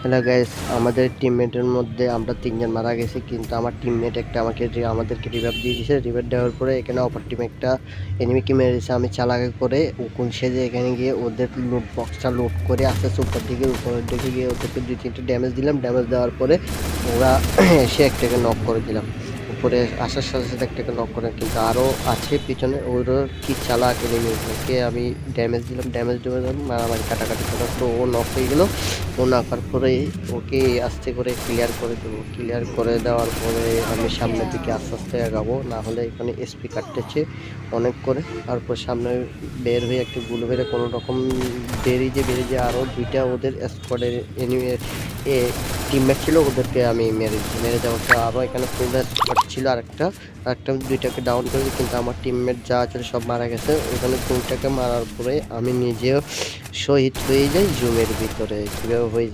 Hello guys, আমাদের টিমমেটের মধ্যে আমরা ৩ জন মারা গেছি, কিন্তু আমার টিমমেট একটা আমাদেরকে রিভাইভ দিয়ে দিয়েছে। রিভাইভ দেওয়ার পরে এখানে অপর টিমে একটা এনিমিকে মেরে দিয়েছে। আমি চালাকি করে উকুন সেজে এখানে গিয়ে ওদের লুট বক্সটা লুট করে আস্তে আস্তে উপরের দিকে গিয়ে ওদেরকে 2-3টা ড্যামেজ দিলাম। ড্যামেজ দেওয়ার পরে ওরা এসে একটাকে নক করে দিলাম। উপরে আসার সাথে সাথে একটাকে নক করে, কিন্তু আরও আছে পিছনে। ওরও কি চালাক এনিমি, ওকে আমি ড্যামেজ দিলাম। ড্যামেজ দেওয়ার মারামারি কাটাকাটি করার তো ও নক হয়ে গেল। ও নাকার পরে ওকে আস্তে করে ক্লিয়ার করে দেবো। ক্লিয়ার করে দেওয়ার পরে আমি সামনের দিকে আস্তে আস্তে আগাবো, না হলে এখানে এসপি কাটতেছে অনেক করে। তারপর সামনে বের হয়ে একটু গুলো বেড়ে কোনো রকম বেরিয়ে আরও 2টা ওদের স্কোয়াডের এনিমি টিমমেট ছিল, ওদেরকে আমি মেরে যাওয়ার পর আরও এখানে ফুল স্কোয়াড ছিল। আরেকটা 2টাকে ডাউন করেছি, কিন্তু আমার টিমমেট যা ছিল সব মারা গেছে। ওখানে 2টাকে মারার পরে আমি নিজেও শহীদ হয়ে যাই জুমের ভিতরে। কীভাবে হয়ে